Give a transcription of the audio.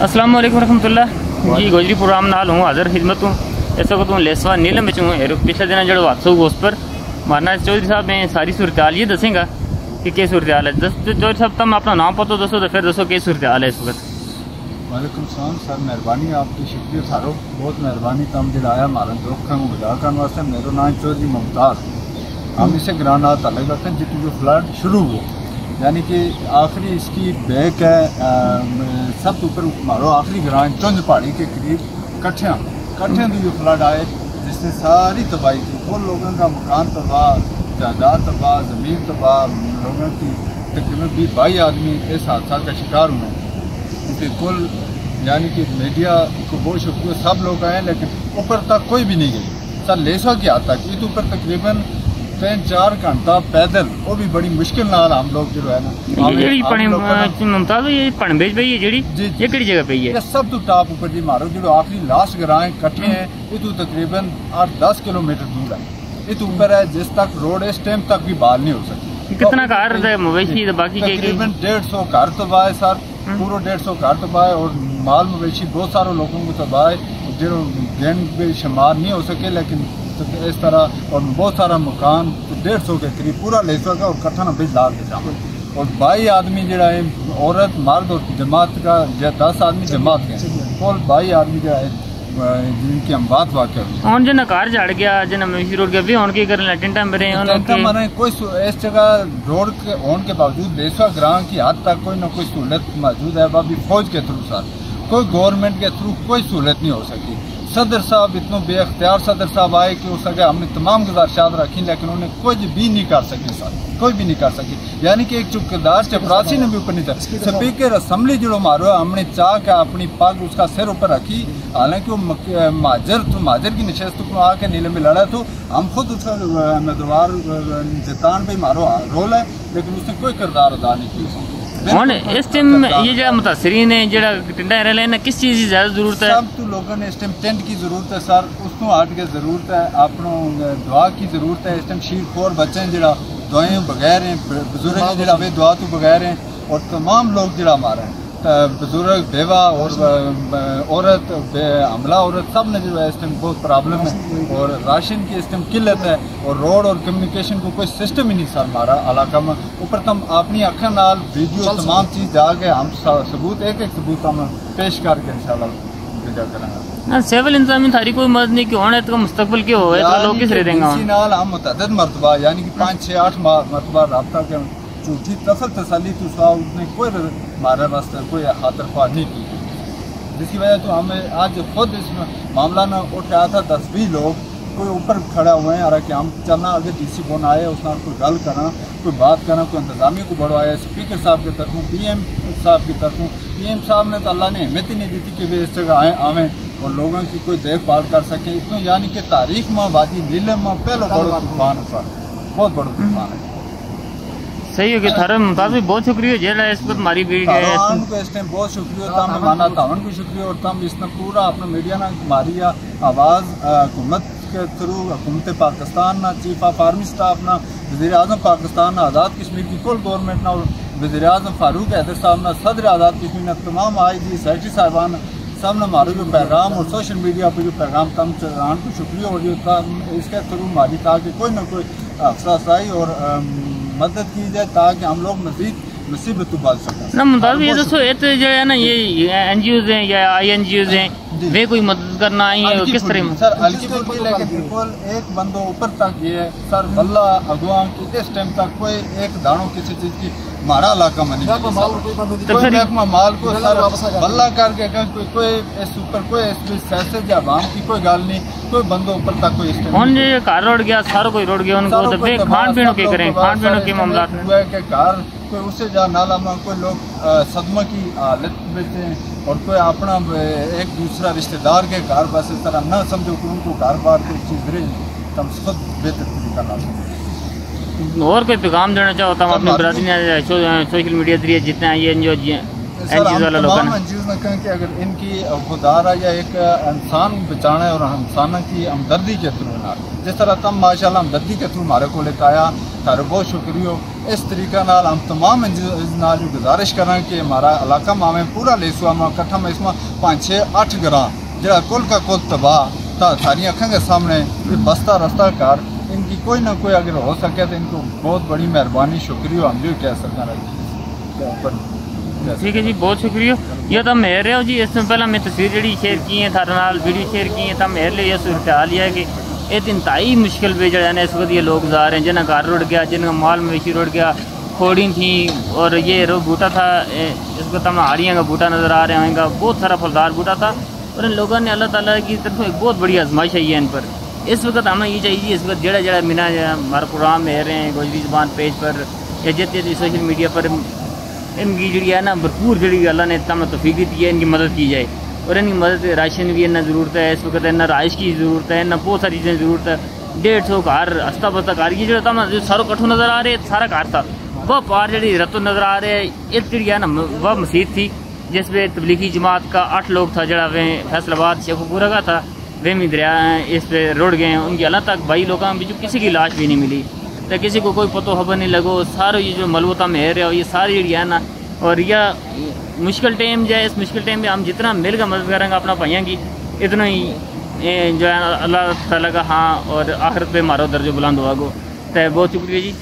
अस्सलाम वालेकुम रहमतुल्लाह जी। गोजरी प्रोग्राम नाल हूँ हाज़र खिदमत हूँ। इस वक्त हूँ लेसवा नीलम में हूँ। पिछले दिन जो हादसा हुआ उस पर मारना चौधरी साहब ने सारी सूरत हाल ये दसेगा कि क्या सूरत हाल है। चौधरी साहब तुम अपना नाम पता दसो तो फिर दसो क्या सूरत हाल है इस वक्त। वालेकुम सलाम सर, मेहरबानी आपकी, शुक्रिया थारो, बहुत मेहरबानी। तम जड़ाया मारन दुख गुजार करने वास्ते। मेरा नाम चौधरी मुमताज़, हम इसे ग्राना ताल्लुक रखते हैं जितनी जो फ्लड शुरू हुआ, यानी कि आखिरी इसकी बैक है सब ऊपर मारो आखिरी ग्रां चुंज पहाड़ी के करीब कट्ठियाँ तो जो फ्लड आए जिसने सारी तबाही की। वो लोगों का मकान तबाह, जायदाद तबाह, ज़मीन तबाह, लोगों की तकरीबन 20-22 आदमी इस हादसा का शिकार हुए। बिल्कुल यानी कि मीडिया को बहुत शुक्रिया, सब लोग आए लेकिन ऊपर तक कोई भी नहीं गई सर। लेसवा की हाद तक इस ऊपर तकरीबन 3-4 घंटा पैदल, वो भी बड़ी मुश्किल नाल हम लोग जो है ना मुमताज़ ये पणबेज पे ये किहड़ी जगह पे है? सब तो टॉप ऊपर जी मारो जो आखिरी लास्ट ग्रां इकट्ठे हैं ये तकरीबन 8-10 किलोमीटर दूर है। ये ऊपर है जिस तक रोड इस टाइम तक भी बहाल नहीं हो सकती। कितना घर मवेशी बाकी तकरीबन 150 घर तबाह है सर, पूरा 150 घर तबाह है और माल मवेशी बहुत सारे लोगों को तबाह है जो गिन भी शुमार नहीं हो सके। लेकिन तो इस तरह और बहुत सारा मकान 150 के करीब पूरा लेसवा का और कट्ठा न बिज लाग के और 22 आदमी जरा है, औरत मर्द और जमात का 10 आदमी जमात के और 22 आदमी जो है जिनकी हम बात वाक़ और जिन्हें कार झाड़ गया जिन्हें मवेशी रोड गया भी उनकी करने टेंटा मरे मैंने कोई इस जगह रोड के होने के बावजूद लेसवा ग्रां की हद तक कोई ना कोई सहूलत मौजूद है। अभी फौज के थ्रू सर कोई गवर्नमेंट के थ्रू कोई सहूलत नहीं हो सकी। सदर साहब इतने बेअख्तियार सदर साहब आए कि उस जगह हमने तमाम गुजारिशात रखी लेकिन उन्हें कुछ भी नहीं कर सके सर, कोई भी नहीं कर सकी। यानी कि एक चौकीदार चपरासी ने भी ऊपर नहीं था। स्पीकर असम्बली जो मारो हमने चाह के अपनी पग उसका सिर ऊपर रखी, हालांकि वो माजर की नशस्त को आके नीले में लड़ा तो हम खुद उसका उम्मीदवार जितान पे मारो रोल है लेकिन उसने कोई किरदार अदा नहीं किया। और इस टाइम ये जो मुतासरीन है जो टेंटा रह लेना किस चीज़ की ज़्यादा ज़रूरत है? सब तो लोगों ने इस टाइम टेंट की ज़रूरत है सर, उसको हट के ज़रूरत है, अपनों दुआ की ज़रूरत है। इस टाइम शीर खोर बच्चे हैं जो दुआएं बगैर हैं, बुजुर्ग जो वे दुआ तो बगैर हैं और तमाम लोग जो हमारे हैं बुजुर्ग, बेवा और औरत, हमला औरत सब ने जो है इस टाइम बहुत प्रॉब्लम है और राशन की इस टाइम किल्लत है और रोड और कम्युनिकेशन को कोई सिस्टम ही नहीं सर हमारा इलाका में। ऊपर तुम अपनी अखा नाल वीडियो तमाम चीज़ जाके हम सबूत एक सबूत हम पेश करके इंशाल्लाह भेजा करेंगे। सिविल इंतजामी थारी कोई मदद नहीं क्यों है तो मुस्तकबिल क्यों हो तो लोग किस रहेंगे? इसी नाल हम मुतअद्दिद मरतबा यानी कि 5-6-8 मरतबा रब्ता के झूठी तसली तो सा उसने कोई हमारे वास्ते कोई खातरख्वाह नहीं की, जिसकी वजह तो हमें आज खुद इस मामला ने उठाया था 10-20 लोग कोई ऊपर खड़ा हुए हैं और कि हम चलना अगर DC कौन आए उसने कोई गल करना, कोई बात करना, कोई इंतजामी को बढ़वाया स्पीकर साहब की तरफों, PM साहब की तरफों। PM साहब ने तो अल्लाह ने हिम्मत ही नहीं दी थी कि वे इस जगह आवें और लोगों की कोई देखभाल कर सके। इसमें यानी कि तारीख में वादी नीलम में पहला बड़ा तूफान है, बहुत बड़ा तूफान है। सही है कि थारा मुताबिक बहुत शुक्रिया जेल है इस पर हमारी को इस टाइम बहुत शुक्रिया तम माना तावन को शुक्रिया और तम इसने पूरा अपना मीडिया ना हमारी आवाज़ हुकूमत के थ्रू हुकूमत पाकिस्तान ना चीफ ऑफ आर्मी स्टाफ ना वज़ीर आज़म पाकिस्तान ना आज़ाद कश्मीर की कुल गवर्नमेंट ना और वज़ीर आज़म फारूक हैदर साहब ना सदर आज़ाद कश्मीर ना तमाम IG सेक्रेटरी साहबान सब ने हमारे जो पैगाम और सोशल मीडिया पर जो पैगाम तम चलान को शुक्रिया और जो इसके थ्रू हमारी ताकि कोई ना कोई अफसराई और मदद की जाए ताकि हम लोग मज़ीद मुसीबत उबाल सकें ना। मुताबिक ये दोस्तों जो है ना ये NGOs हैं या INGOs हैं वे कोई मदद करना आई है किस तरह सर हल्की फुल्की लेकिन बिल्कुल एक बंदो ऊपर तक ये सर बल्ला अगवा की इस टाइम तक कोई एक दानों किसी चीज़ की हमारा इलाका में नहीं माल को सर बल्ला करके कोई इस ऊपर कोई सियासत या आवाम की कोई गल नहीं, कोई बंदो ऊपर तक कोई घर रोड गया सारा कोई रोड गया उनको खान पीने के करें खान पीने के मामला के घर कोई उससे जा नाला में कोई लोग सदमा की हालत में थे और कोई अपना एक दूसरा रिश्तेदार के घर बस इस तरह न समझो कि उनको घर बार कोई चीज़ रही तम खुद बेहतर करना चाहिए। और कोई पैगाम देना चाहो तो अपने बरादरी ने सोशल मीडिया जरिए जितने NGO कि अगर इनकी खुदारा या एक इंसान बचाना है और इंसान की हमदर्दी के थ्रू ना जिस तरह तम माशाल्लाह हमदर्दी के थ्रू हमारे को लेकर आया तारे बहुत शुक्रिया। इस तरीका नाल हम तमाम नाल गुजारिश करा कि हमारा इलाका मावे पूरा लेसुआ में कट्ठा में इसमें 5-6-8 ग्रां जरा कुल का कुल तबाह था सारी अखों के सामने ये बस्ता रस्ता कार इनकी कोई ना कोई अगर हो सके तो इनको बहुत बड़ी मेहरबानी शुक्रिया हम जो कह सकते। ठीक है जी, बहुत शुक्रिया। ये तो मेहर है जी। इससे पहले मैं तस्वीर जी शेयर की है थारे नाल वीडियो शेयर की है तो मेरे लिए यह सूरत हाल है कि ये इंतहाई मुश्किल पे जो है ना इस वक्त ये लोग जा रहे हैं जिन्हें घर रुड़ गया, जिनका माल मवेशी रुड़ गया, खोड़ी थी और ये रो बूटा था, इसको तम हाड़ियाँ का बूटा नज़र आ रहे हैं, बहुत सारा फलदार बूटा था और इन लोगों ने अल्लाह ताला की तरफ एक बहुत बड़ी आजमाइश आई है इन पर। इस वक्त हमें ये चाहिए इस वक्त जड़ा जड़ा मिना हमारा प्रोग्राम में रहे हैं गोजरी ज़बान पेज पर या जितने सोशल मीडिया पर इनकी जी है ना भरपूर जी अल्लाह ने तम तौफीक दी है, इनकी मदद की जाए और इनकी मदद राशन भी इन्ना ज़रूरत है इस वक्त, इन्ना राइश की ज़रूरत है, इन्ना बहुत सारी चीज़ें ज़रूरत है। 150 घर हस्ता बस्ता घर की जो तम सारो कट्ठो नज़र आ रहे सारा घर था वह पार जी रतो नज़र आ रहे एक जी है ना वह मस्जिद थी जिसमें तबलीगी जमात का 8 लोग था जरा वे फैसलाबाद शेखुपुरा का था, वे भी दरिया इस पे रुड़ गए। उनकी हालत तक 22 लोगों के किसी की लाश भी नहीं मिली, तो किसी को कोई पतो खबर नहीं लगो। सारे ये जो मलबूता में है ये सारी जी है ना और यह मुश्किल टाइम जो है इस मुश्किल टाइम में हम जितना मिल कर मदद करेंगे अपना भाइयों की इतना ही जो है अल्लाह ताला का हाँ और आखिरत पे मारो दर्जो बुलंद होगा। तो बहुत शुक्रिया जी।